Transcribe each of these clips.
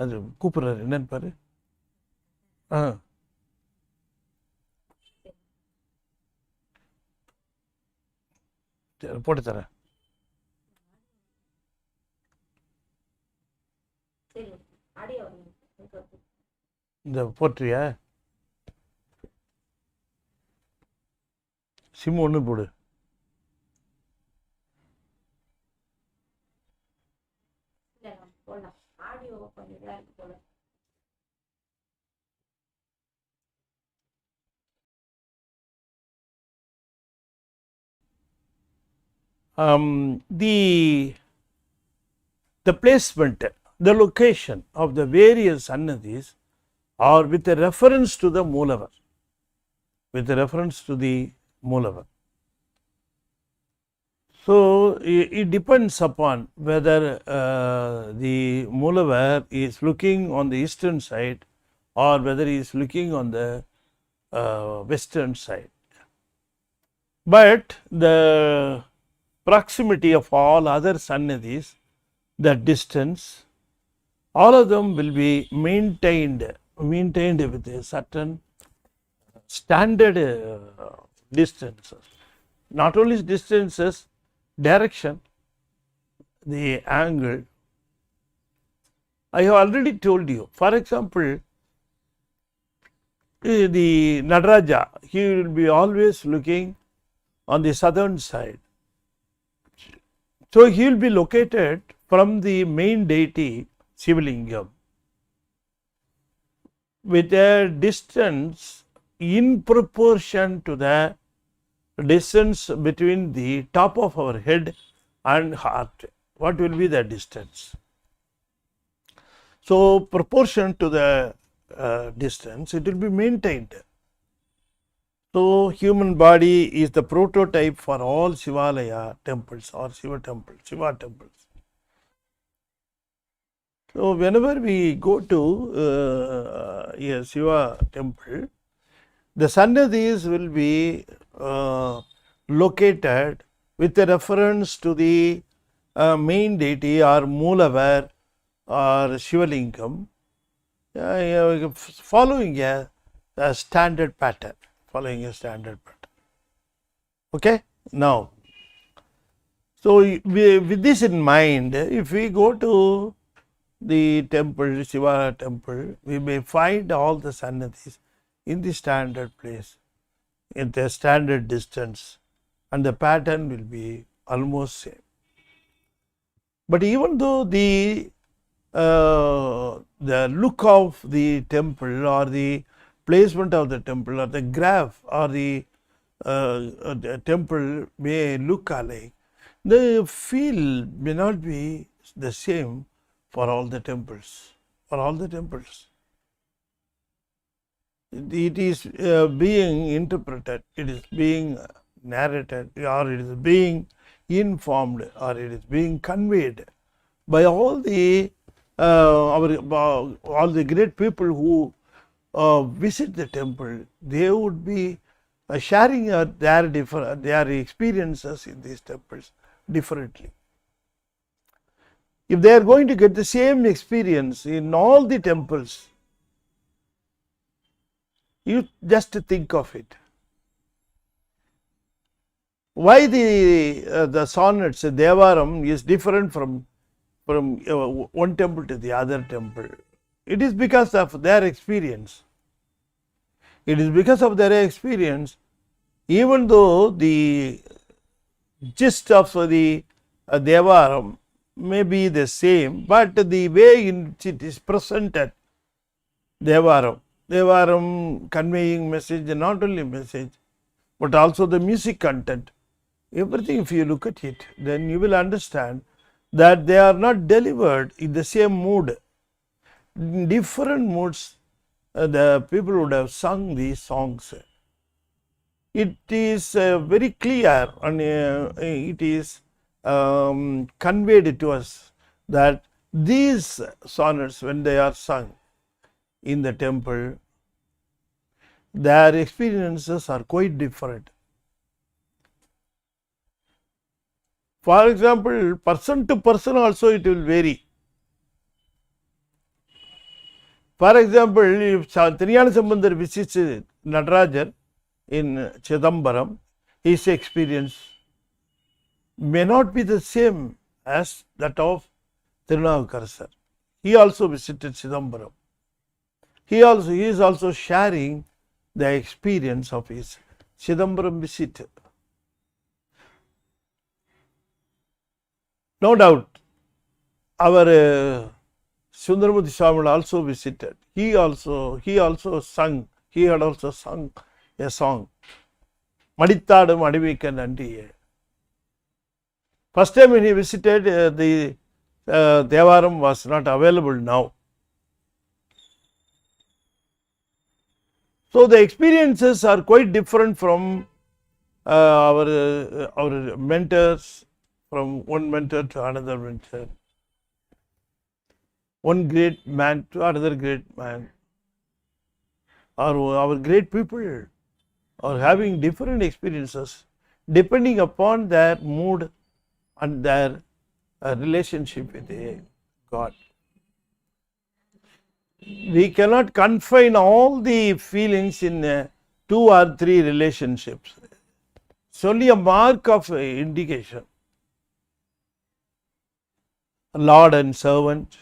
அது கூப்பிடுறாரு, என்னன்னு பாரு. போட்டு தரேன். இந்த போட்டுறியா? சிம் ஒன்று போடு. The placement, the location of the various sannadhis are with a reference to the Moolavar. With a reference to the Moolavar. So, it depends upon whether the Moolavar is looking on the eastern side or whether he is looking on the western side. But the proximity of all other sannadhis, the distance, all of them will be maintained with a certain standard distances. Not only distances, direction, the angle. I have already told you. For example, the Nataraja, he will be always looking on the southern side. So, he will be located from the main deity Sivalingam with a distance in proportion to the distance between the top of our head and heart. What will be the distance? So, proportion to the distance, it will be maintained. So, human body is the prototype for all Shivalaya temples or Shiva temples. So, whenever we go to a Shiva temple, the sannadhis will be located with a reference to the main deity or Moolavar or Shivalingam, following a standard pattern. Okay. Now, so with this in mind, if we go to the temple, Shiva temple, we may find all the sannadhis in the standard place, in the standard distance, and the pattern will be almost same. But even though the look of the temple or the placement of the temple or the graph or the temple may look alike, the feel may not be the same for all the temples. It is being interpreted, it is being narrated, or it is being informed, or it is being conveyed by all the great people who visit the temple. They would be sharing their experiences in these temples differently. If they are going to get the same experience in all the temples, you just think of it. Why the sonnets, Devaram is different from one temple to the other temple? It is because of their experience. Even though the gist of the Devaram may be the same, but the way in which it is presented, Devaram conveying message, not only message, but also the music content, everything, if you look at it, then you will understand that they are not delivered in the same mood. In different moods, the people would have sung these songs. It is very clear, and it is conveyed to us that these sonnets, when they are sung in the temple, their experiences are quite different. For example, person to person also it will vary. For example, if Triyana Sambandar visits Natarajar in Chidambaram, his experience may not be the same as that of Tirunavukar sir. He also visited Chidambaram. He is also sharing the experience of his Chidambaram visit. No doubt, our Sundaramurthy Swami also visited. He also sung. He had also sung a song. Maditadam Adivikkan Nandiye. First time when he visited, the Devaram was not available now. So the experiences are quite different from our mentors, from one mentor to another mentor, one great man to another great man. Our great people are having different experiences depending upon their mood and their relationship with God. We cannot confine all the feelings in 2 or 3 relationships. It's only a mark of indication. Lord and servant,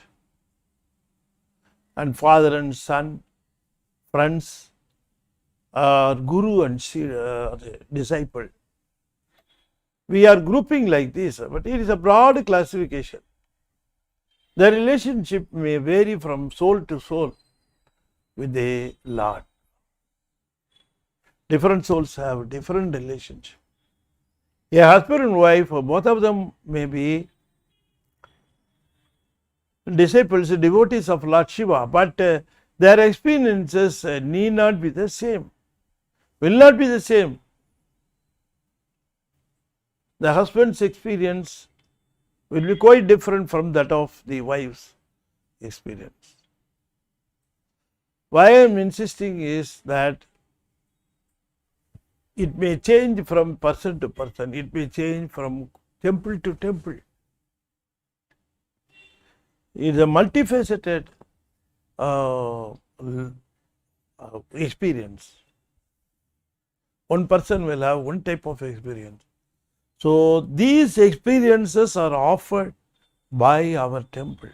and father and son, friends, guru and disciple. We are grouping like this, but it is a broad classification. The relationship may vary from soul to soul with the Lord. Different souls have different relationship. A husband and wife, both of them may be disciples, devotees of Lord Shiva, but their experiences need not be the same, will not be the same. The husband's experience will be quite different from that of the wife's experience. Why I am insisting is that it may change from person to person, it may change from temple to temple. It is a multifaceted experience. One person will have one type of experience. So these experiences are offered by our temple.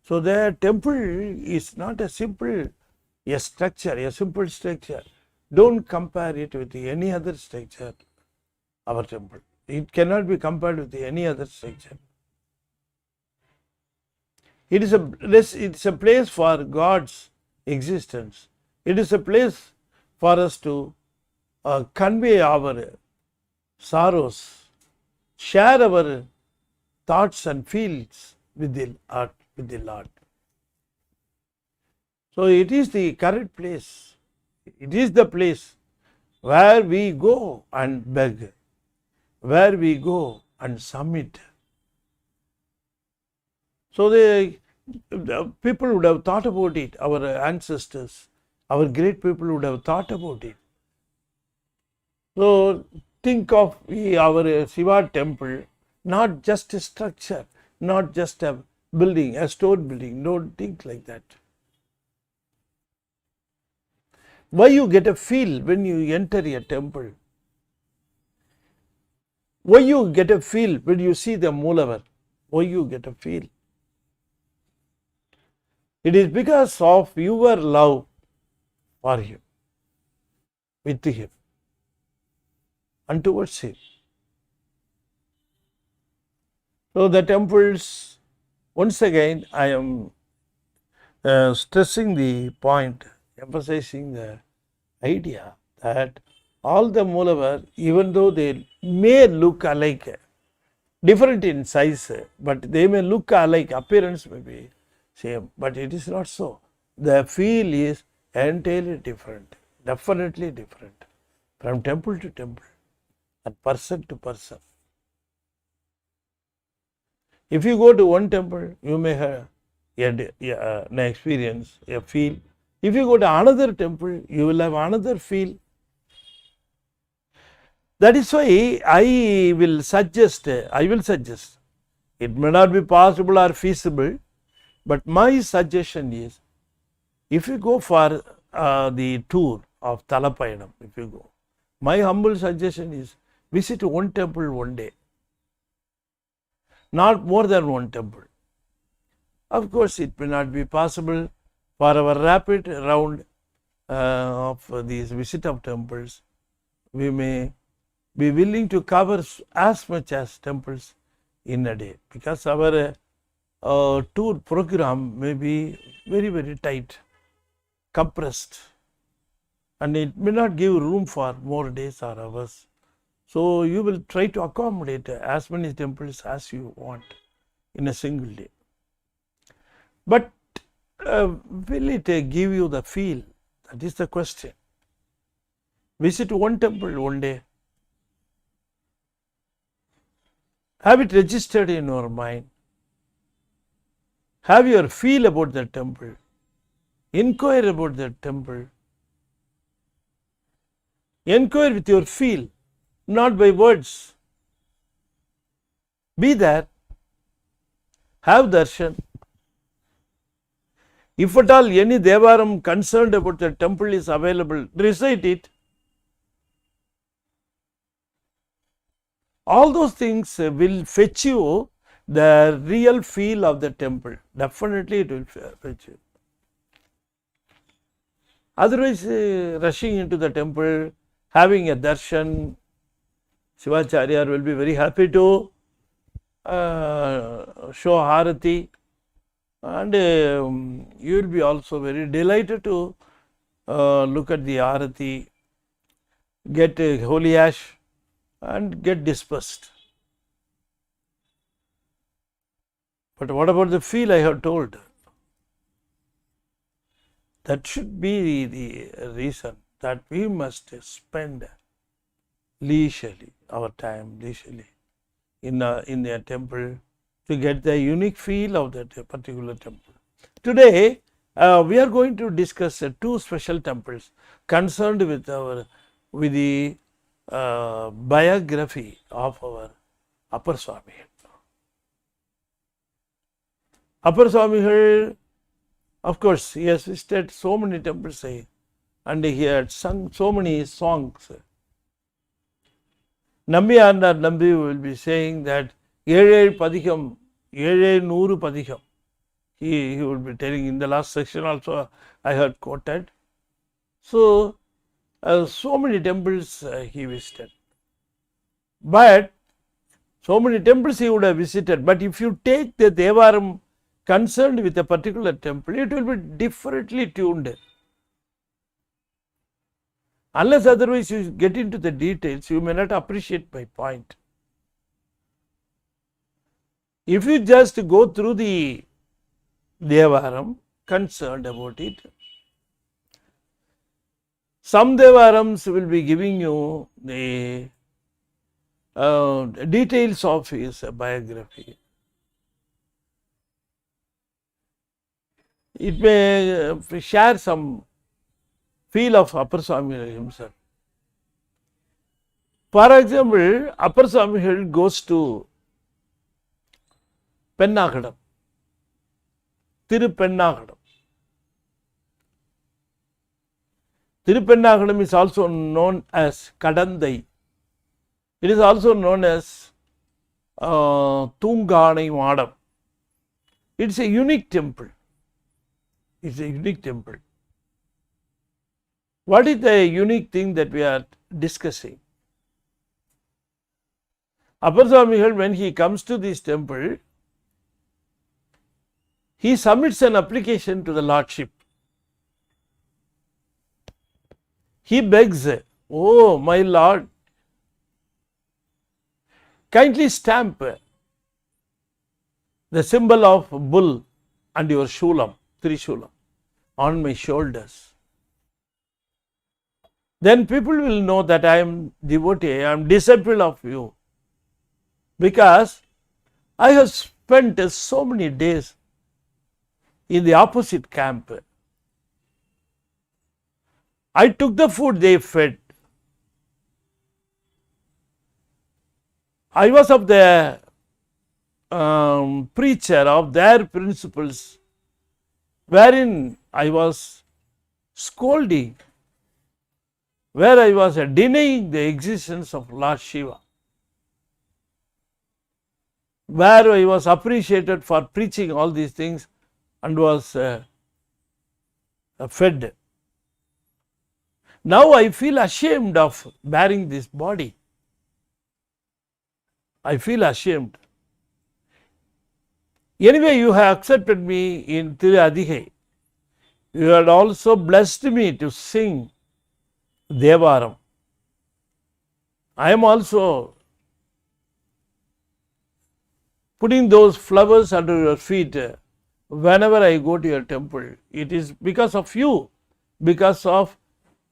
So the temple is not a simple structure, a simple structure. Don't compare it with any other structure, our temple. It cannot be compared with any other structure. It is a place for God's existence. It is a place for us to convey our sorrows, share our thoughts and feelings with the Lord. So it is the correct place. It is the place where we go and beg, where we go and submit. So the people would have thought about it, our ancestors, our great people would have thought about it. So think of our Shiva temple, not just a structure, not just a building, a stone building. Don't think like that. Why you get a feel when you enter a temple? Why you get a feel when you see the Moolavar? Why you get a feel? It is because of your love for him, with him, and towards him. So the temples, once again, I am stressing the point, emphasizing the idea that all the Moolavar, even though they may look alike, different in size, but they may look alike, appearance may be same, but it is not so. The feel is entirely different, definitely different, from temple to temple and person to person. If you go to one temple, you may have an experience, a feel. If you go to another temple, you will have another feel. That is why I will suggest, it may not be possible or feasible, but my suggestion is If you go for the tour of Talapayanam, if you go, my humble suggestion is visit one temple one day, not more than one temple. Of course, it may not be possible for our rapid round of these visit of temples. We may be willing to cover as much as temples in a day, because our tour program may be very, very tight, compressed, and it may not give room for more days or hours. So you will try to accommodate as many temples as you want in a single day. But will it give you the feel? That is the question. Visit one temple one day. Have it registered in your mind. Have your feel about the temple. Inquire about the temple. Inquire with your feel, not by words. Be there. Have darshan. If at all any Devaram concerned about the temple is available, recite it. All those things will fetch you the real feel of the temple. Definitely it will fetch you. Otherwise, rushing into the temple, having a darshan, Shivacharya will be very happy to show Harati, and you will be also very delighted to look at the Harati, get holy ash and get dispersed. But what about the feel I have told? That should be the reason that we must spend leisurely, our time leisurely in a temple to get the unique feel of that particular temple. Today, we are going to discuss two special temples concerned with the biography of our Upper Swami. Upper Swami, of course, he has visited so many temples and he had sung so many songs. Nambi Andar Nambi will be saying that Ere Padikam, Ere Nuru Padikam. He will be telling in the last section also I had quoted. So, so many temples he visited. But so many temples he would have visited. But if you take the Devaram concerned with a particular temple, it will be differently tuned. Unless otherwise you get into the details, you may not appreciate my point. If you just go through the Devaram concerned about it, some Devarams will be giving you the details of his biography. It may share some feel of Upper Swami himself. For example, Upper Swami goes to Pennakadam, Tirupennakadam. Tirupennakadam is also known as Kadandai. It is also known as Tunganai Madam. It is a unique temple. It is a unique temple. What is the unique thing that we are discussing? Upper Swami, when he comes to this temple, he submits an application to the Lordship. He begs, "Oh, my Lord, kindly stamp the symbol of bull and your shulam, Trishulam, on my shoulders. Then people will know that I am devotee, I am disciple of you, because I have spent so many days in the opposite camp. I took the food they fed. I was of the preacher of their principles wherein I was scolding, where I was denying the existence of Lord Shiva, where I was appreciated for preaching all these things and was fed. Now I feel ashamed of bearing this body. I feel ashamed. Anyway, you have accepted me in Thiru Adigai. You had also blessed me to sing Devaram. I am also putting those flowers under your feet whenever I go to your temple. It is because of you, because of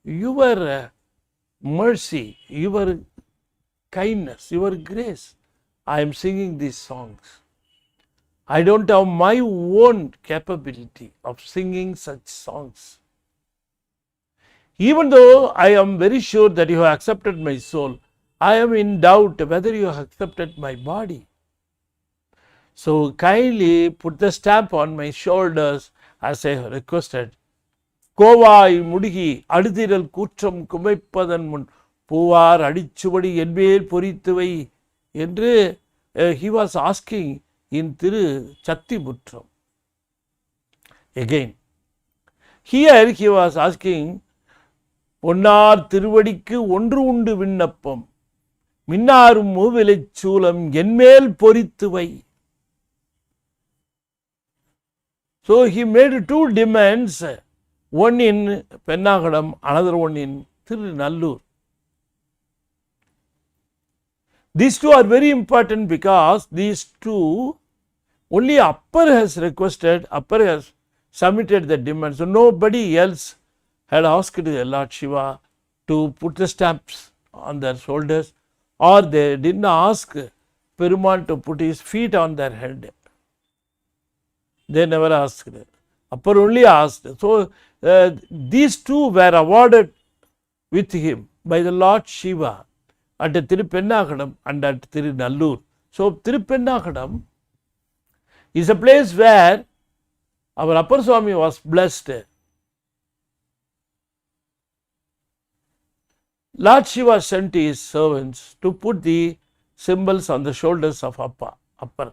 your mercy, your kindness, your grace. I am singing these songs. I don't have my own capability of singing such songs. Even though I am very sure that you have accepted my soul, I am in doubt whether you have accepted my body. So kindly put the stamp on my shoulders as I have requested. Khowai முடுகி அடுதிரல் கூற்றம் குமைப்பதன் முன் பூவார் அடிச்சுவடி என்பேல் பொறித்துவை என்று he was asking in Thiru Chattibutram. Again, here he was asking, பொன்னார் திருவடிக்கு ஒன்று உண்டு விண்ணப்பம் மின்னாரும் மூவிலைச் சூலம் என்மேல் பொறித்துவை. So he made two demands, one in Pennagadam, another one in Tirunallur. These two are very important because these two, only Upper has requested, Upper has submitted the demand. So nobody else had asked the Lord Shiva to put the stamps on their shoulders, or they didn't ask Perumal to put his feet on their head. They never asked. Upper only asked. So these two were awarded with him by the Lord Shiva at Tirupennakadam and at Tirunallur. So Tirupennakadam is a place where our Upper Swami was blessed. Lord Shiva sent his servants to put the symbols on the shoulders of Upper.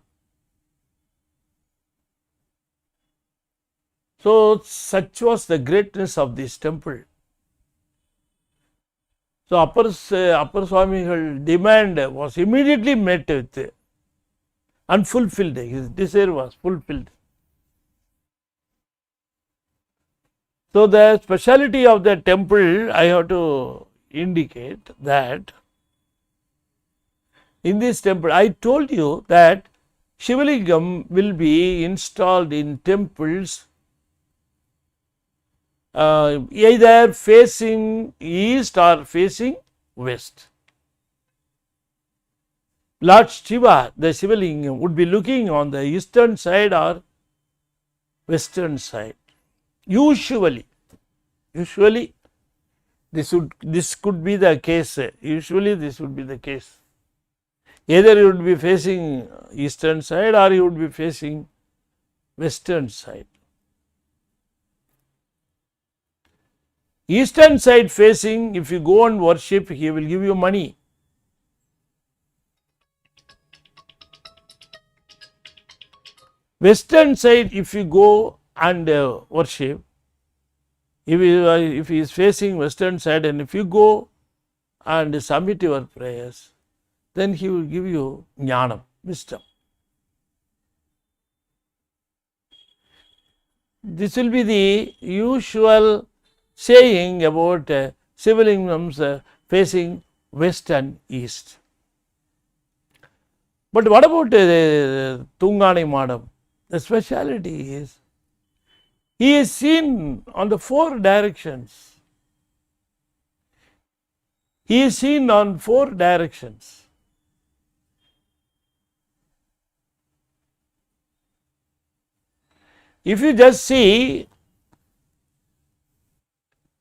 So such was the greatness of this temple. So Upper Swami's demand was immediately met with and fulfilled. His desire was fulfilled. So the speciality of the temple, I have to indicate that in this temple, I told you that Shivalingam will be installed in temples either facing east or facing west. Lord Shiva, the Shivalingam, would be looking on the eastern side or western side. Usually this could be the case. Usually this would be the case. Either you would be facing eastern side or you would be facing western side. Eastern side facing, if you go and worship, he will give you money. Western side, if you go and worship, if he is facing western side and if you go and submit your prayers, then he will give you jnanam, wisdom. This will be the usual saying about Shivalingams facing west and east. But what about Tungani Madam? The speciality is he is seen on the four directions. He is seen on four directions. If you just see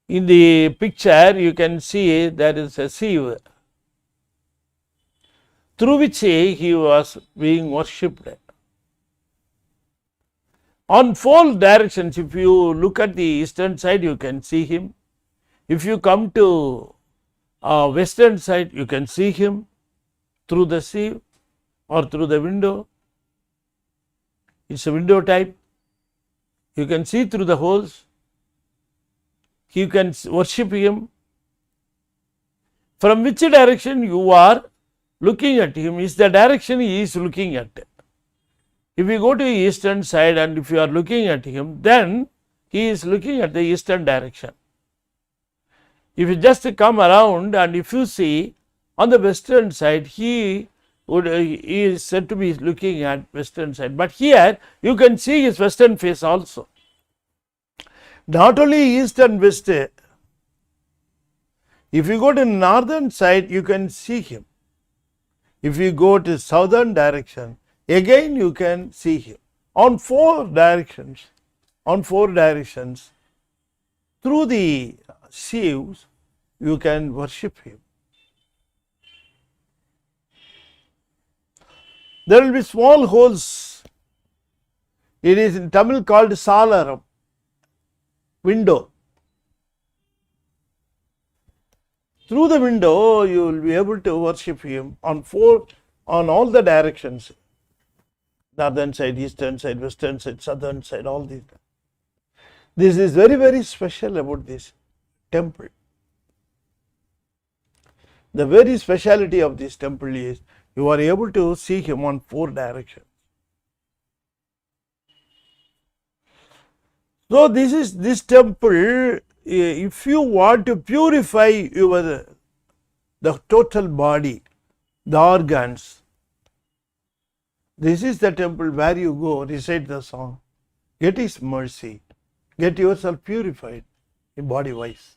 in the picture, you can see there is a Siva through which he was being worshipped. On 4 directions, if you look at the eastern side, you can see him. If you come to western side, you can see him through the sieve or through the window. It's a window type. You can see through the holes. You can worship him. From which direction you are looking at him is the direction he is looking at. If you go to the eastern side and if you are looking at him, then he is looking at the eastern direction. If you just come around and if you see on the western side, he is said to be looking at western side. But here you can see his western face also. Not only east and west, if you go to northern side, you can see him. If you go to southern direction, again you can see him. On 4 directions, through the sieves, you can worship him. There will be small holes. It is in Tamil called salaram, window. Through the window, you will be able to worship him on all the directions. Northern side, eastern side, western side, southern side, all these. This is very, very special about this temple. The very speciality of this temple is you are able to see him on 4 directions. So this temple, if you want to purify the total body, the organs, this is the temple where you go, recite the song, get his mercy, get yourself purified in body wise.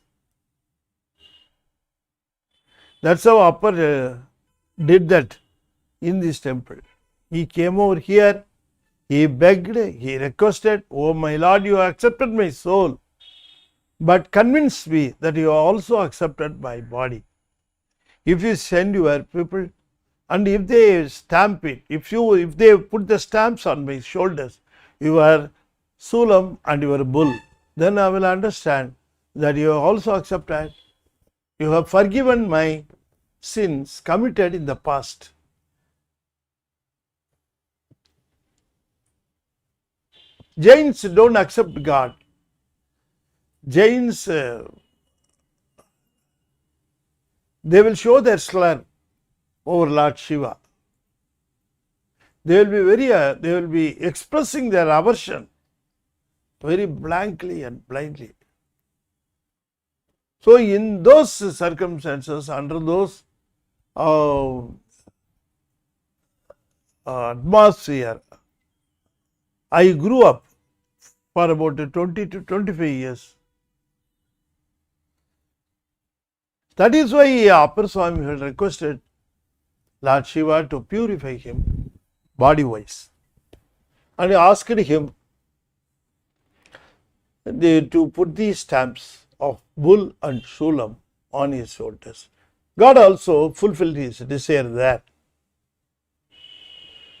That's how Upper did that in this temple. He came over here, he begged, he requested, oh my Lord, you accepted my soul, but convince me that you are also accepted my body. If you send your people, and if they stamp it, if they put the stamps on my shoulders, your Sulam and your bull, then I will understand that you are also accepted. You have forgiven my sins committed in the past. Jains don't accept God. Jains, they will show their slur over Lord Shiva. They will be expressing their aversion very blankly and blindly. So in those circumstances, under those atmosphere, I grew up for about 20 to 25 years. That is why Upper Swami had requested Lord Shiva to purify him body wise, and asked him to put these stamps of bull and Sulam on his shoulders. God also fulfilled his desire there.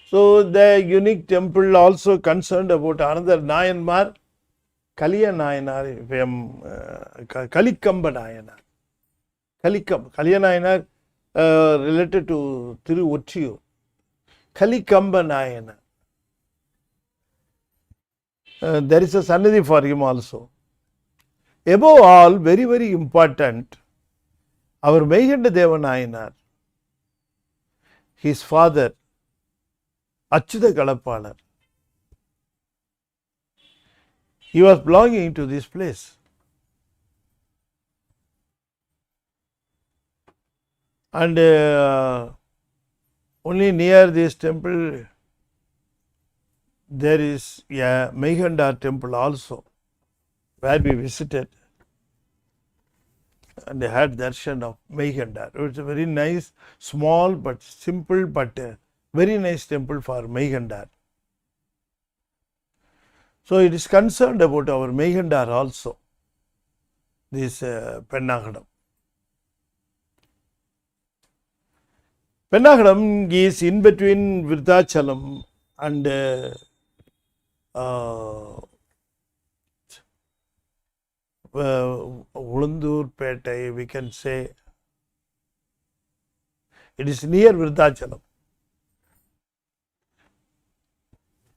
So the unique temple also concerned about another Nayanmar, Kaliya Nayanar, Kalikamba Nayanar. Kaliya Nayanar related to Thiruvottiyur. Kalikamba Nayanar. There is a Sannidhi for him also. Above all, very, very important, our Meiganda Deva Nayanar, his father, Achyuta Kalapalar, he was belonging to this place. And only near this temple, there is a Meiganda temple also, where we visited and they had darshan of Meiganda. It's a very nice, small but simple but very nice temple for Meiganda. So it is concerned about our Meiganda also, this Pennagadam. Pennagadam is in between Virudhachalam and Ulundurpettai, we can say it is near Virudhachalam.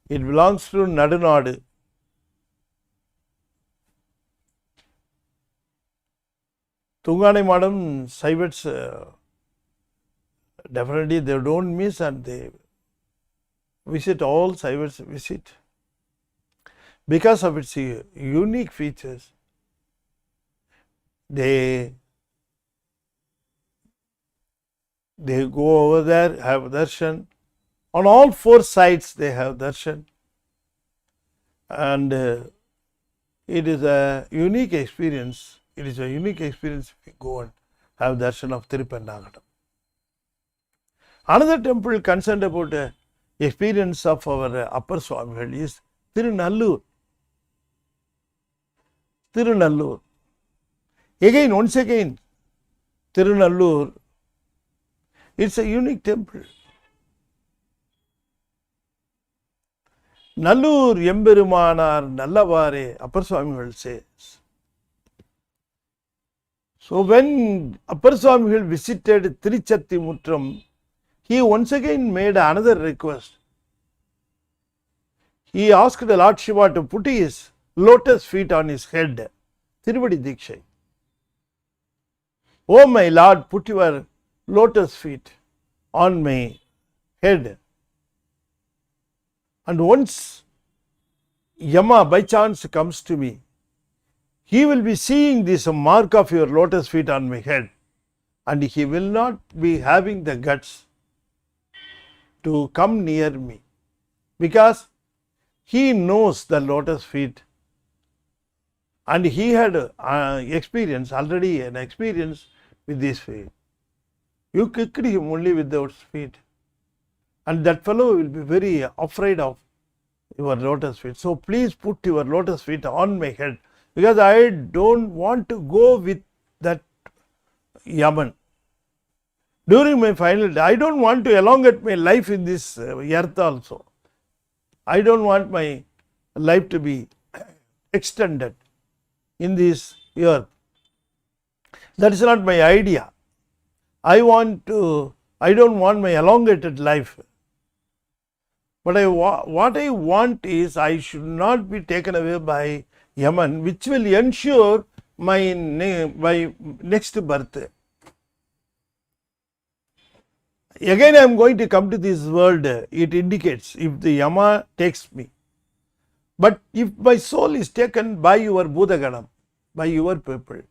It belongs to Nadunadu. Tungani Madam Saivats, definitely they don't miss and they visit, all Saivats visit. Because of its unique features, they go over there, have darshan. On all four sides they have darshan. And it is a unique experience. It is a unique experience if you go and have darshan of Tirupannagatam. Another temple concerned about the experience of our Upper Swamigal is Tirunallur. Tirunallur. Again, once again, Tirunallur, it's a unique temple. Nallur Emberumanar Nallavare, Upper Swamigal says. So when Upper Swamigal visited Tiruchattimutram, he once again made another request. He asked the Lord Shiva to put his lotus feet on his head. Tiruvadi Diksha. Oh my Lord, put your lotus feet on my head. And once Yama by chance comes to me, he will be seeing this mark of your lotus feet on my head, and he will not be having the guts to come near me, because he knows the lotus feet and he had already an experience with these feet. You kicked him only with those feet, and that fellow will be very afraid of your lotus feet. So please put your lotus feet on my head, because I don't want to go with that Yaman. During my final day, I don't want to elongate my life in this earth also. I don't want my life to be extended in this earth. That is not my idea. I don't want my elongated life. But what I want is, I should not be taken away by Yaman, which will ensure my next birth. Again, I am going to come to this world, it indicates, if the Yama takes me. But if my soul is taken by your Bhudaganam, by your people,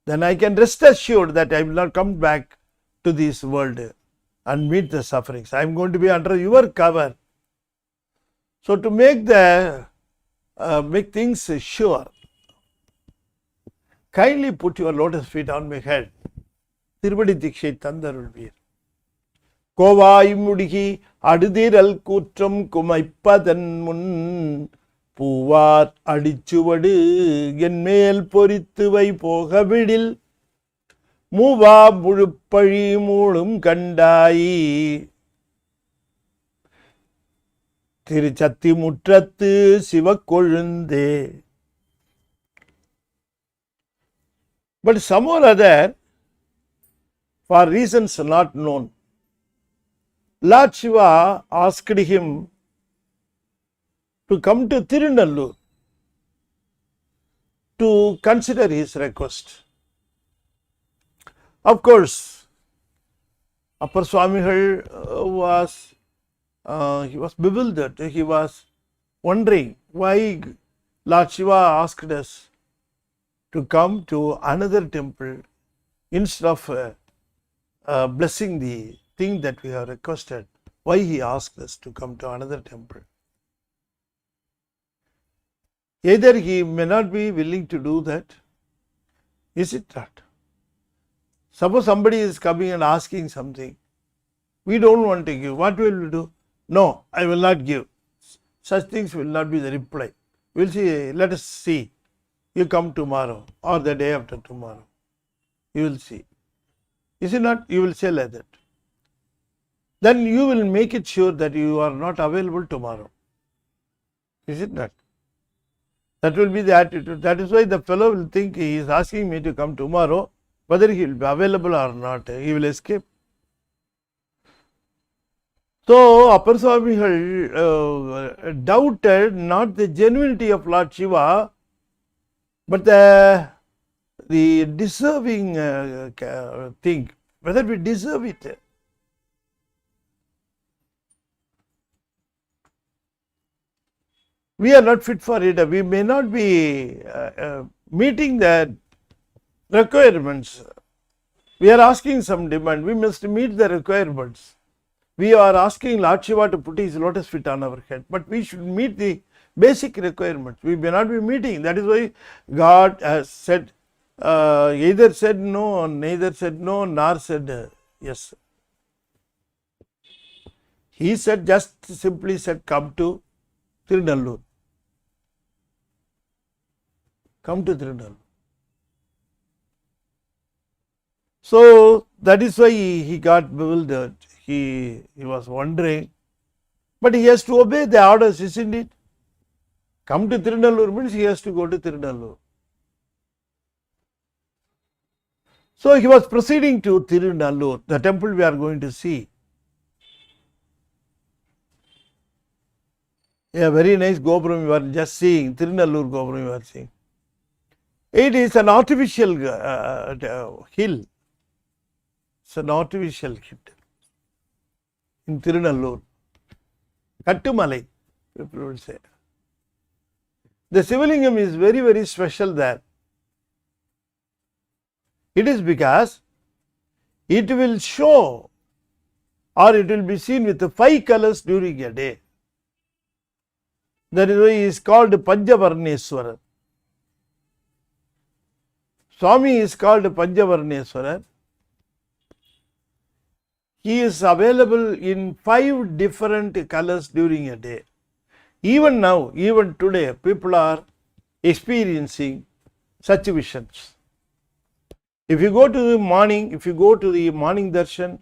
then I can rest assured that I will not come back to this world and meet the sufferings. I am going to be under your cover. So to make things sure, kindly put your lotus feet on my head. Tiruvadi Dikshay Thandarulveer. Khowai முடிகி அடுதிரல் கூற்றம் குமைப்பதன் முன் பூவார் அடிச்சுவடு என்மேல் பொறித்துவை போகவிடில் மூவா முழுப்பழி மூளும் கண்டாயி திருச்சத்திமுற்றத்து சிவக்கொழுந்தே. But some or other, for reasons not known, Lord Shiva asked him to come to Tirunallur to consider his request. Of course, Upper Swamigal was bewildered. He was wondering why Lord Shiva asked us to come to another temple instead of blessing the thing that we have requested. Why he asked us to come to another temple? Either he may not be willing to do that. Is it not? Suppose somebody is coming and asking something. We don't want to give. What will we do? No, I will not give. Such things will not be the reply. We will see. Let us see. You come tomorrow or the day after tomorrow. You will see. Is it not? You will say like that. Then you will make it sure that you are not available tomorrow. Is it not? That will be the attitude. That is why the fellow will think he is asking me to come tomorrow, whether he will be available or not. He will escape. So, Appar Swamigal doubted not the genuinity of Lord Shiva, but the deserving thing, whether we deserve it. We are not fit for it. We may not be meeting the requirements. We are asking some demand. We must meet the requirements. We are asking Lord Shiva to put his lotus feet on our head, but we should meet the basic requirements. We may not be meeting. That is why God has said, either said no, neither said no, nor said yes. He said, just simply said, come to Tirunallur. Come to Tirunallur. So that is why he got bewildered. He was wondering, but he has to obey the orders, isn't it? Come to Tirunallur means he has to go to Tirunallur. So he was proceeding to Tirunallur, the temple we are going to see. A very nice Gopuram we were just seeing, Tirunallur Gopuram we were seeing. It is an artificial hill. It's an artificial hill in Tirunallur. Kattumalai, people would say. The Sivalingam is very, very special there. It is because it will show or it will be seen with the 5 colors during a day. That is why he is called Panchavarneswarar. Swami is called Panchavarneswarar. He is available in 5 different colors during a day. Even now, even today, people are experiencing such visions. If you go to the morning, darshan,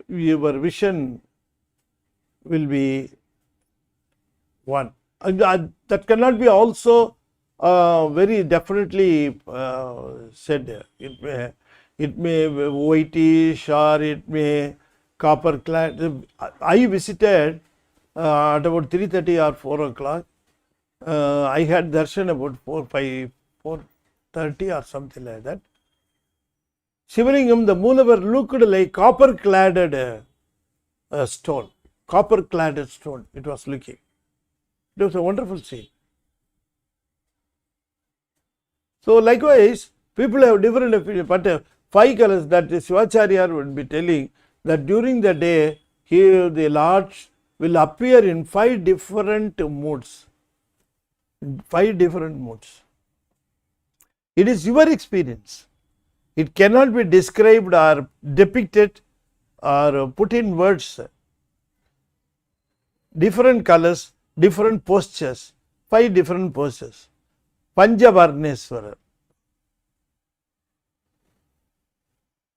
your vision will be one. That cannot be also very definitely said. It may be whitish or it may copper clad. I visited at about 3:30 or 4 o'clock. I had darshan about 4:30 or something like that. Sivalingam, the Moolavar looked like copper cladded stone. Copper cladded stone, it was looking. It was a wonderful scene. So likewise, people have different opinions, but 5 colors that Sivacharya would be telling that during the day, here the Lord will appear in 5 different moods. 5 different moods. It is your experience. It cannot be described or depicted or put in words. Different colors, different postures, 5 different postures. Panchavarneswarar.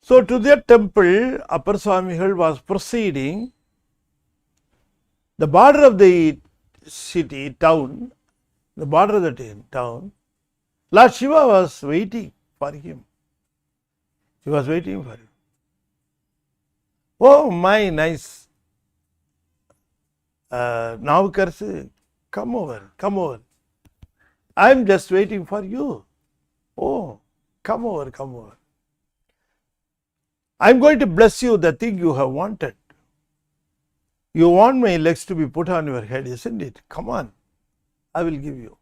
So to that temple, Appar Swamigal was proceeding. The border of the city, town, Lord Shiva was waiting for him. He was waiting for him. Oh, my nice Navkars, come over. I am just waiting for you. Oh, come over. I am going to bless you the thing you have wanted. You want my legs to be put on your head, isn't it? Come on, I will give you.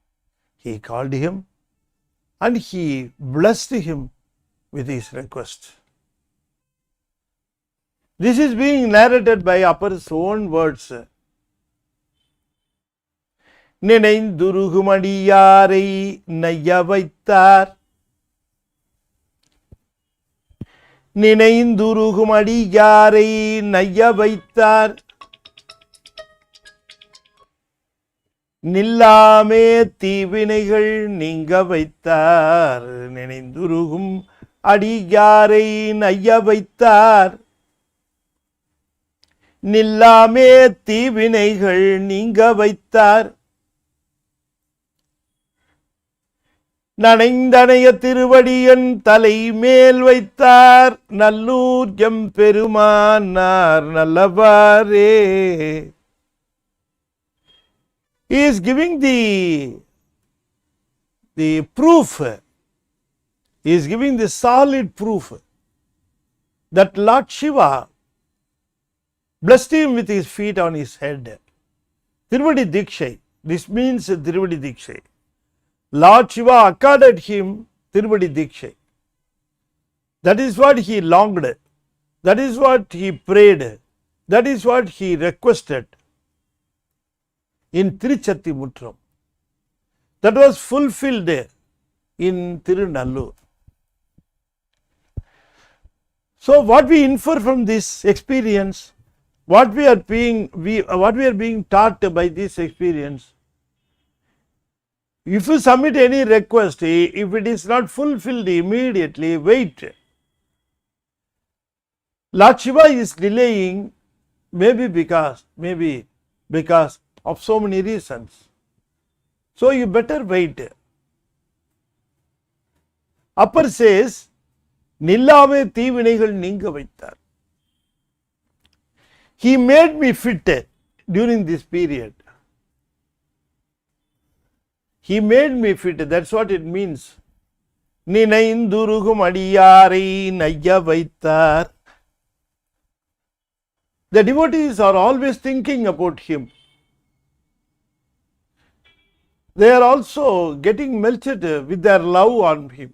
He called him and he blessed him with his request. This is being narrated by Appar's own words. Nineindurugumadiyarai nayavaittar. Nineindurugumadiyarai nayavaittar. Nillame தீவினைகள் நீங்க வைத்தார். நினைந்துருகும் அடியாரை நைய வைத்தார். நில்லாமே தீவினைகள் நீங்க வைத்தார். நனைந்தனைய திருவடியன் தலை மேல் வைத்தார். நல்லூர் எம்பெருமானார் நல்லவாரே. He is giving the proof. He is giving the solid proof that Lord Shiva blessed him with his feet on his head. Tiruvadi Dikshay. This means Tiruvadi Dikshay. Lord Shiva accorded him Tiruvadi Dikshay. That is what he longed. That is what he prayed. That is what he requested in Tiruchattimutram. That was fulfilled in Tirunallur. So what we infer from this experience, what we are being taught by this experience, if you submit any request, if it is not fulfilled immediately, wait. Lord Shiva is delaying, maybe because of so many reasons. So you better wait. Upper says, நில்லாமே தீவினைகள் நீங்க வைத்தார். He made me fit during this period. He made me fit. That's what it means. நினைந்துருகும் அடியாரை நைய வைத்தார். The devotees are always thinking about him. They are also getting melted with their love on him.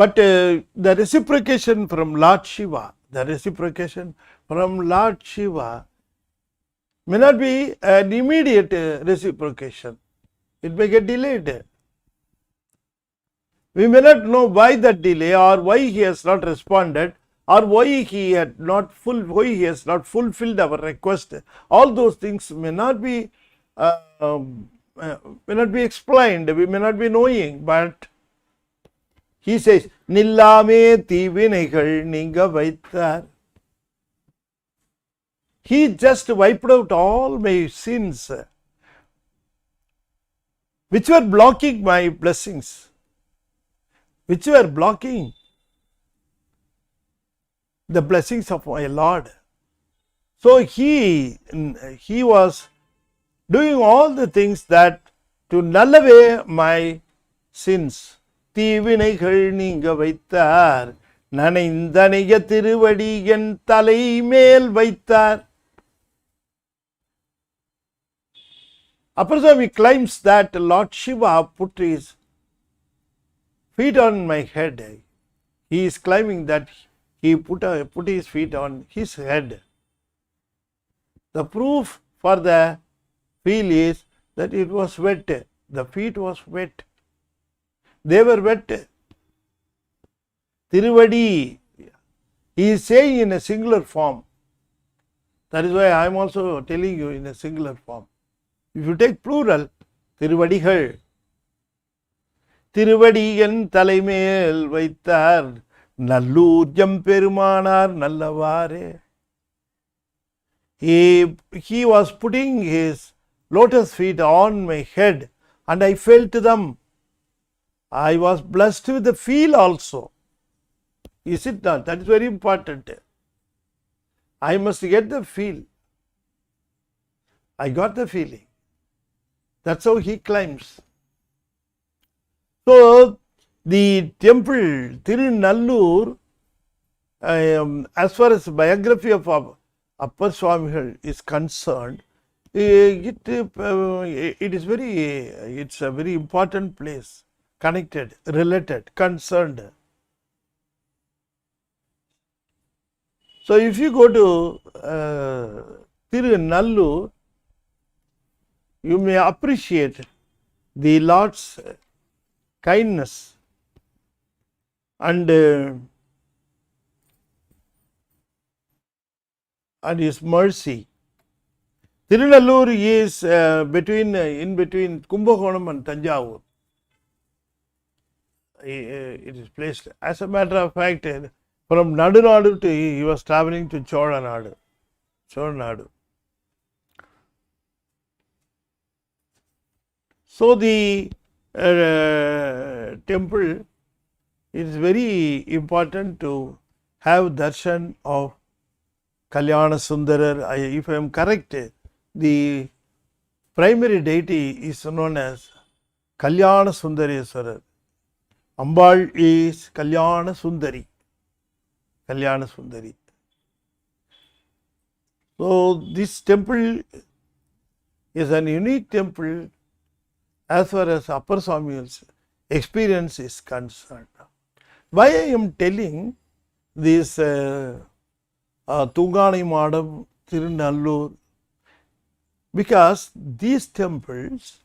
But the reciprocation from Lord Shiva may not be an immediate reciprocation. It may get delayed. We may not know why that delay, or why he has not responded, or why he has not fulfilled our request. All those things may not be explained. We may not be knowing, but he says, நில்லாமே தீவினைகள் நீங்க வைத்தார். He just wiped out all my sins which were blocking my blessings, which were blocking the blessings of my Lord. So he was doing all the things that to null away my sins. தீவினைகள் நீங்க வைத்தார். நனைந்தனைய திருவடி என் தலை மேல் வைத்தார். Upper Swami claims that Lord Shiva put his feet on my head. He is claiming that he put his feet on his head. The proof for the feel is that it was wet. The feet was wet. They were wet. Tiruvadi, he is saying in a singular form. That is why I am also telling you in a singular form. If you take plural, Tiruvadigal, திருவடியன் தலைமேல் வைத்தார் நல்லூர் எம்பெருமானார் நல்லவாரே. He was putting his lotus feet on my head and I felt them. I was blessed with the feel also. Is it not? That is very important. I must get the feel. I got the feeling. That's how he claims. So, the temple Tirunallur, as far as the biography of Appar Swamigal is concerned, it's a very important place, connected, related, concerned. So, if you go to Tirunallur, you may appreciate the Lord's kindness and his mercy. Tirunallur is in between Kumbakonam and Tanjavur. It is placed. As a matter of fact, From Nadunadu to he was traveling to Cholanadu. So the temple, it is very important to have darshan of Kalyana Sundarar. If I am correct, the primary deity is known as Kalyana Sundareswarar. Ambal is Kalyana Sundari. Kalyana Sundari. So this temple is an unique temple as far as Upper Swami's experience is concerned. Why I am telling this Tungani Madam, Tirunallur, because these temples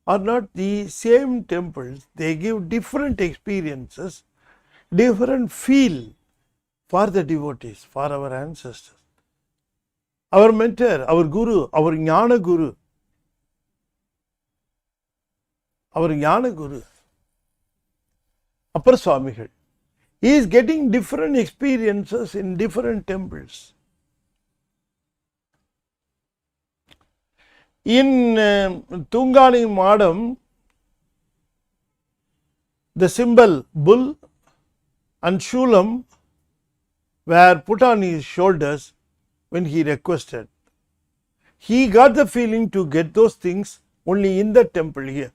are not the same temples. They give different experiences, different feel for the devotees, for our ancestors. Our mentor, our Guru, our Jnana Guru, Upper Swamigal, he is getting different experiences in different temples. In Tungani Madam, the symbol bull and shulam were put on his shoulders when he requested. He got the feeling to get those things only in the temple here.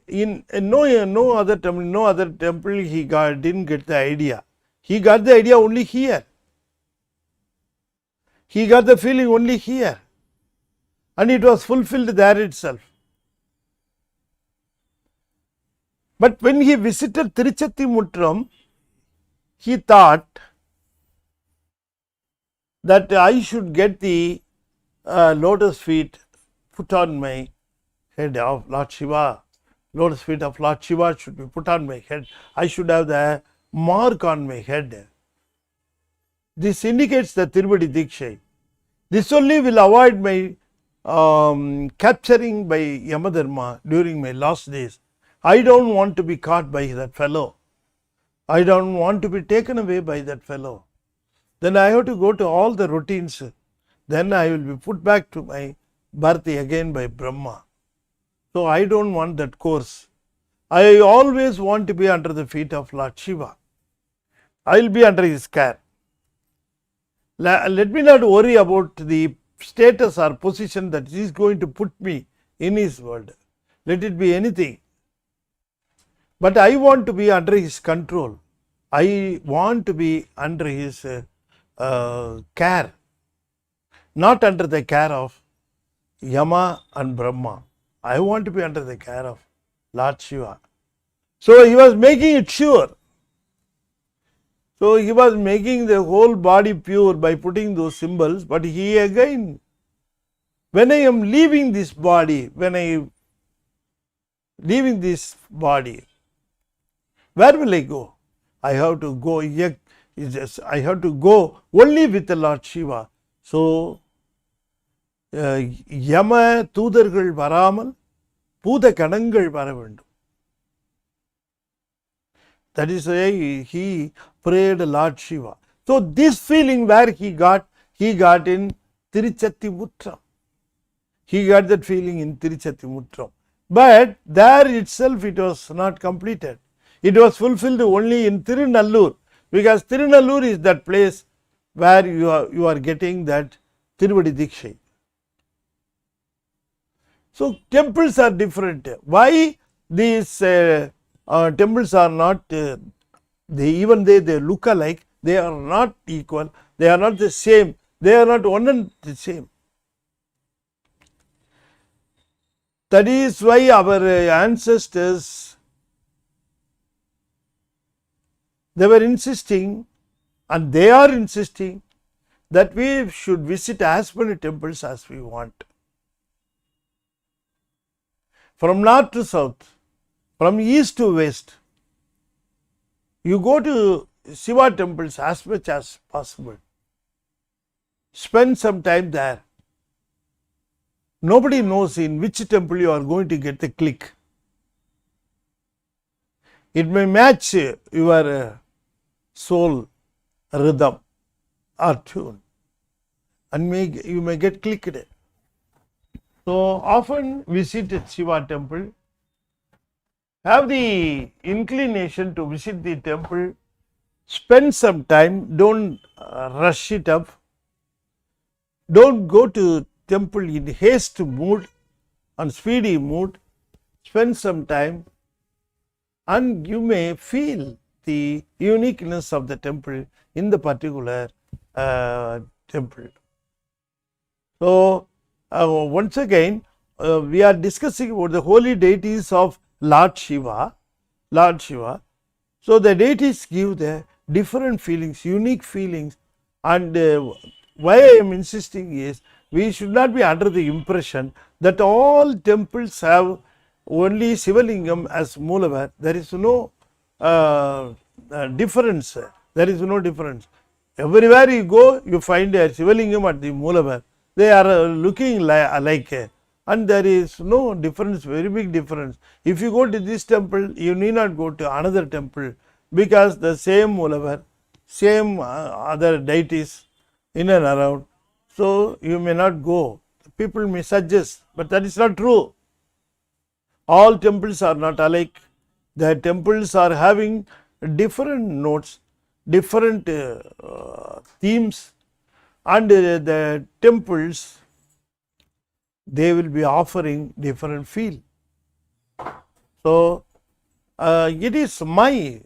In no other temple he didn't get the idea. He got the idea only here. He got the feeling only here. And it was fulfilled there itself. But when he visited Tiruchettimutram, he thought that I should get the lotus feet put on my head of Lord Shiva. Lotus feet of Lord Shiva should be put on my head. I should have the mark on my head. This indicates the Tiruvadi Diksha. This only will avoid my capturing by Yamadharma during my last days. I don't want to be caught by that fellow. I don't want to be taken away by that fellow. Then I have to go to all the routines. Then I will be put back to my birth again by Brahma. So I don't want that course. I always want to be under the feet of Lord Shiva. I will be under his care. Let me not worry about the status or position that he is going to put me in his world. Let it be anything. But I want to be under his control. I want to be under his care. Not under the care of Yama and Brahma. I want to be under the care of Lord Shiva. So he was making it sure. So he was making the whole body pure by putting those symbols. But he again, when I am leaving this body, where will I go? I have to go. I have to go only with the Lord Shiva. So Yama Tudargal Varamal Puda Kanangal Varavandu. That is why he prayed Lord Shiva. So this feeling where he got in Tiruchettimutram. He got that feeling in Tiruchettimutram. But there itself it was not completed. It was fulfilled only in Tirunallur, because Tirunallur is that place where you are getting that Tiruvadi Diksha. So temples are different. Why these temples are not, they look alike, they are not equal, they are not the same, they are not one and the same. That is why our ancestors, they were insisting, and they are insisting, that we should visit as many temples as we want. From north to south, from east to west, you go to Shiva temples as much as possible. Spend some time there. Nobody knows in which temple you are going to get the click. It may match your soul rhythm or tune, and you may get clicked. So often visit Shiva temple, have the inclination to visit the temple, spend some time, don't rush it up, don't go to temple in haste mood and speedy mood, spend some time and you may feel the uniqueness of the temple in the particular temple. So once again we are discussing about the holy deities of Lord Shiva. So the deities give the different feelings, unique feelings, and why I am insisting is we should not be under the impression that all temples have only Sivalingam as Moolavar. There is no difference. There is no difference. Everywhere you go, you find a Sivalingam at the Moolavar. They are looking alike, and there is no difference, very big difference. If you go to this temple, you need not go to another temple, because the same Moolavar, same other deities in and around. So you may not go. People may suggest, but that is not true. All temples are not alike. The temples are having different notes, different themes, and the temples, they will be offering different feel. So it is my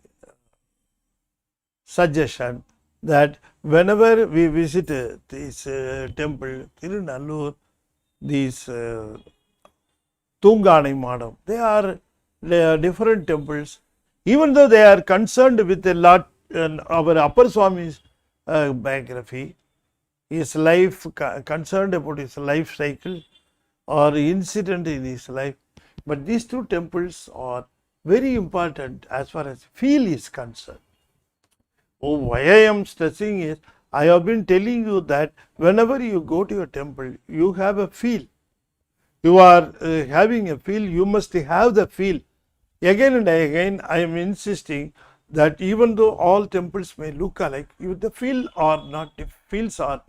suggestion that whenever we visit this temple, Tirunallur, these Tunganai Madam, they are different temples. Even though they are concerned with a lot, our Upper Swami's biography, his life, concerned about his life cycle or incident in his life, but these two temples are very important as far as feel is concerned. Oh, why I am stressing is, I have been telling you that whenever you go to a temple, you have a feel. You are having a feel, you must have the feel. Again and again, I am insisting that even though all temples may look alike, the feels are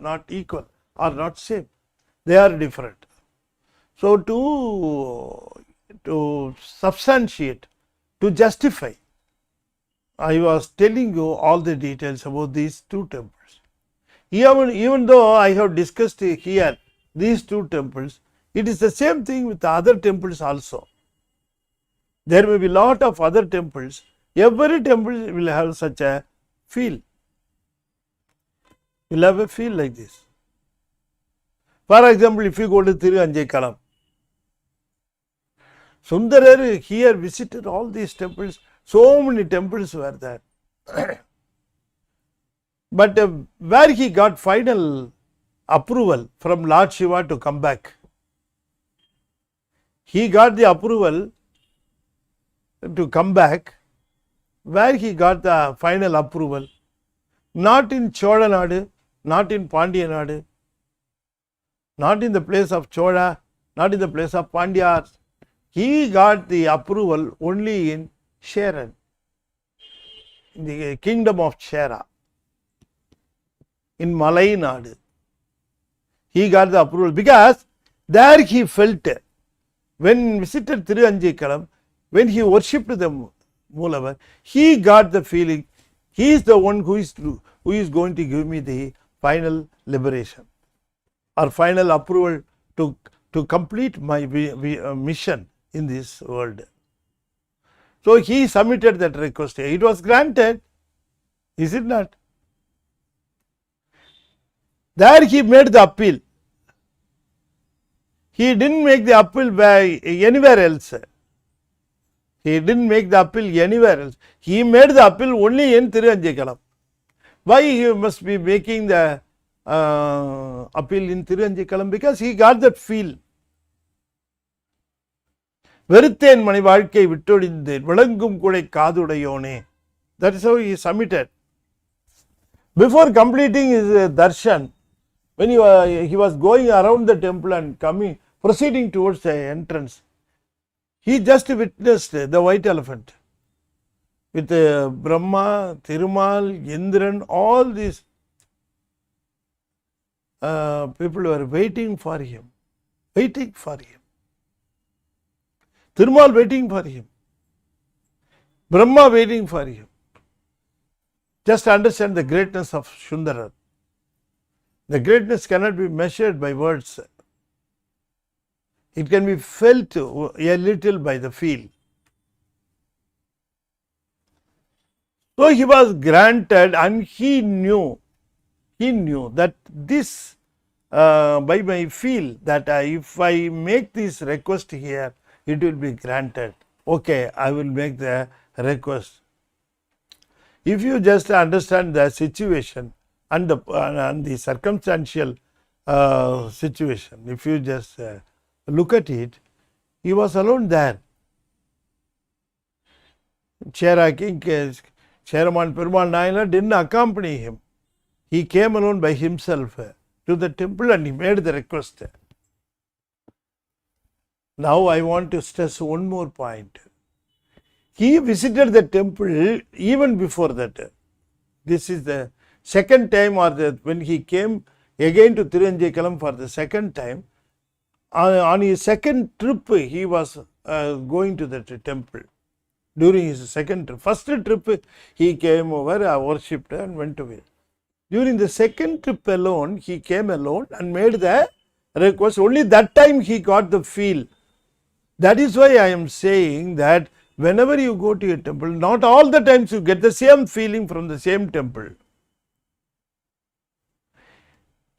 not equal, are not same. They are different. So to substantiate, to justify, I was telling you all the details about these two temples. Even though I have discussed here these two temples, it is the same thing with the other temples also. There may be lot of other temples. Every temple will have such a feel. Will have a feel like this. For example, if you go to Tiruvanjaikalam, Sundarar here visited all these temples. So many temples were there. But where he got final approval from Lord Shiva to come back, he got the approval to come back. Where he got the final approval? Not in Cholanadu, not in Pandyanadu, not in the place of Chola, not in the place of Pandyas. He got the approval only in Sharan, in the kingdom of Chera, in Malay Nadu. He got the approval because there he felt, when visited Tiruvanjaikalam, when he worshipped the Moolavar, he got the feeling, he is the one who is going to give me the final liberation or final approval to complete my mission in this world. So he submitted that request. It was granted, is it not? There he made the appeal. He didn't make the appeal by anywhere else. He didn't make the appeal anywhere else. He made the appeal only in Tiruvanjaikalam. Why he must be making the appeal in Tiruvanjaikalam? Because he got that feel. வெறுத்தேன் மணி வாழ்க்கை விட்டொழிந்தேன் விளங்கும் குடை காதுடையோனே. That is how he submitted. Before completing his darshan, when he was going around the temple and proceeding towards the entrance, he just witnessed the white elephant. with Brahma, Thirumal, Indran, all these people were waiting for him. Waiting for him. Thirumal waiting for him. Brahma waiting for him. Just understand the greatness of Sundara. The greatness cannot be measured by words. It can be felt a little by the feel. So he was granted, and he knew that this, by my feel, that if I make this request here, it will be granted. Okay, I will make the request. If you just understand the situation and the circumstantial situation, if you just look at it, he was alone there. Cheraman Perumal Nayanar didn't accompany him. He came alone by himself to the temple and he made the request. Now I want to stress one more point. He visited the temple even before that. This is the second time, or when he came again to Thiruvanjaikalam for the second time. On his second trip, he was going to the temple. During his second trip, first trip he came over, worshipped and went away. During the second trip alone, he came alone and made the request. Only that time he got the feel. That is why I am saying that whenever you go to a temple, not all the times you get the same feeling from the same temple.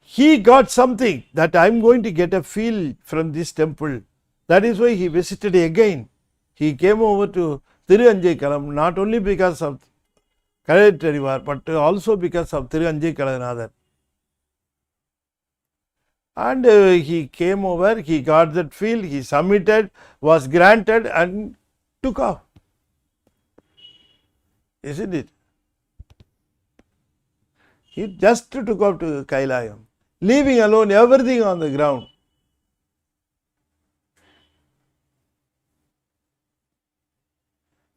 He got something that I am going to get a feel from this temple. That is why he visited again. He came over to Thiruvanjaikalam not only because of Kalaitarivar, but also because of Thiruvanjaikalanathan. And he came over, he got that feel, he submitted, was granted and took off. Isn't it? He just took off to Kailayam, leaving alone everything on the ground.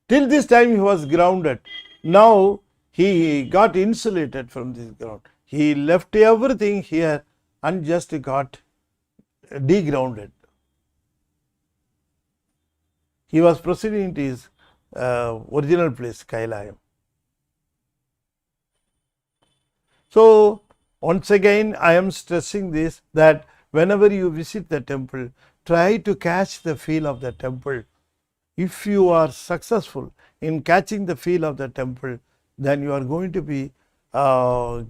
Till this time he was grounded. Now he got insulated from this ground. He left everything here and just got degrounded. He was proceeding to his original place, Kailayam. So, once again, I am stressing this, that whenever you visit the temple, try to catch the feel of the temple. If you are successful in catching the feel of the temple, then you are going to be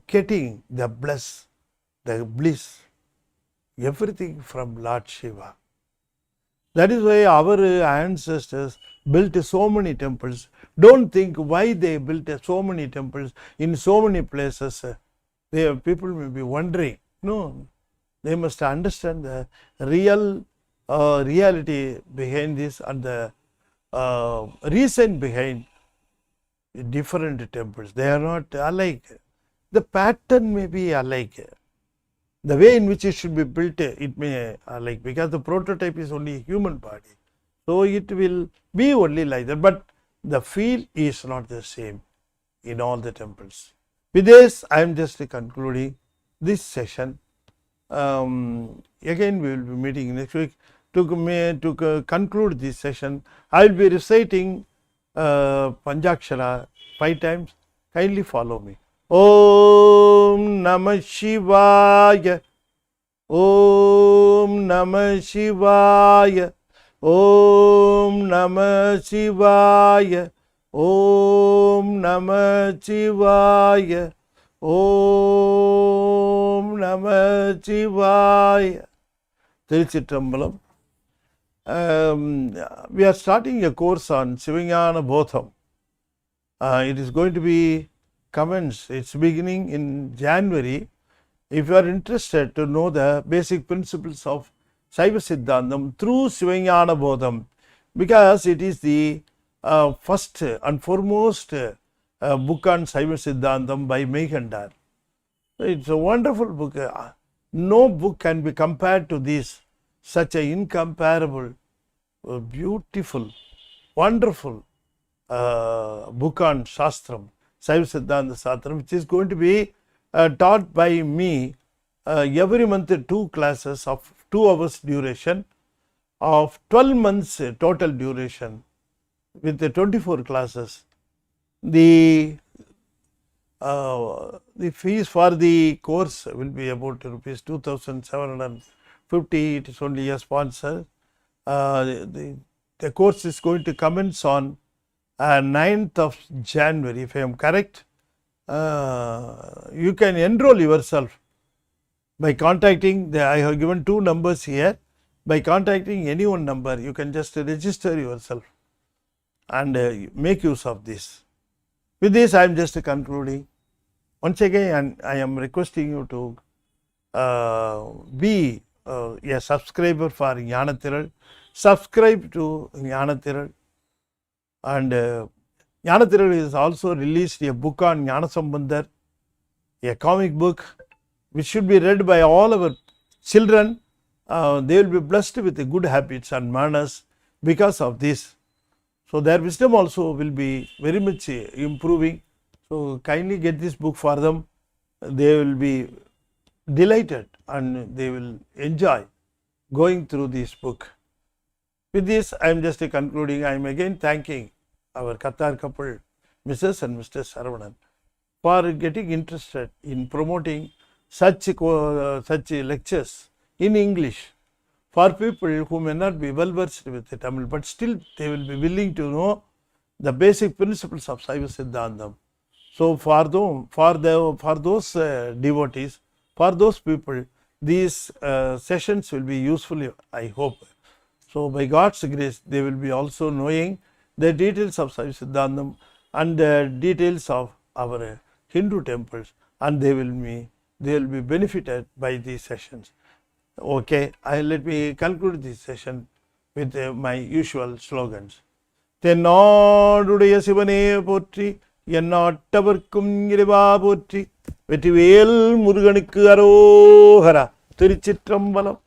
getting the bliss, everything from Lord Shiva. That is why our ancestors built so many temples. Don't think why they built so many temples in so many places. People may be wondering. No, they must understand the real reality behind this and the reason behind different temples. They are not alike. The pattern may be alike. The way in which it should be built, it may alike, because the prototype is only a human body. So it will be only like that, but the feel is not the same in all the temples. With this, I am just concluding this session. Again, we will be meeting next week. To conclude this session, I will be reciting Panjakshara 5 times. Kindly follow me. Om Namah Shivaya. Om Namah Shivaya. Om Namah Shivaya. Om Namah Shivaya. Om Namah Shivaya. Tiruchitrambalam. We are starting a course on Sivanyana Bodham. It is going to be commenced, its beginning in January. If you are interested to know the basic principles of Saiva Siddhantam through Sivanyana Bodham, because it is the first and foremost book on Saiva Siddhantam by Meykandar. It's a wonderful book. No book can be compared to this. Such an incomparable, beautiful, wonderful book on Shastram, Saiva Siddhanta Shastram, which is going to be taught by me every month 2 classes of 2 hours duration of 12 months total duration with the 24 classes. The fees for the course will be about rupees 2,750. It is only a sponsor. The course is going to commence on 9th of January, if I am correct. You can enroll yourself by contacting I have given 2 numbers here. By contacting any one number, you can just register yourself and make use of this. With this, I am just concluding. Once again, I am requesting you to be a subscriber for Jnanathiral. Subscribe to Jnanathiral. And Jnanathiral is also released a book on Jnanasambandhar, a comic book which should be read by all our children. They will be blessed with the good habits and manners because of this. So their wisdom also will be very much improving. So kindly get this book for them. They will be delighted and they will enjoy going through this book. With this, I am just concluding. I am again thanking our Qatar couple, Mrs. and Mr. Saravanan, for getting interested in promoting such lectures in English for people who may not be well versed with the Tamil, but still they will be willing to know the basic principles of Saiva Siddhantam. So for those devotees, for those people, these sessions will be useful, I hope. So by God's grace, they will be also knowing the details of Saiva Siddhantam and the details of our Hindu temples, and they will be benefited by these sessions. Okay, let me conclude this session with my usual slogans. தென்னாடுடைய சிவனே போற்றி, எந்நாட்டவர்க்கும் இறைவா போற்றி, வெற்றிவேல் முருகனுக்கு அரோகரா. திருச்சிற்றம்பலம்.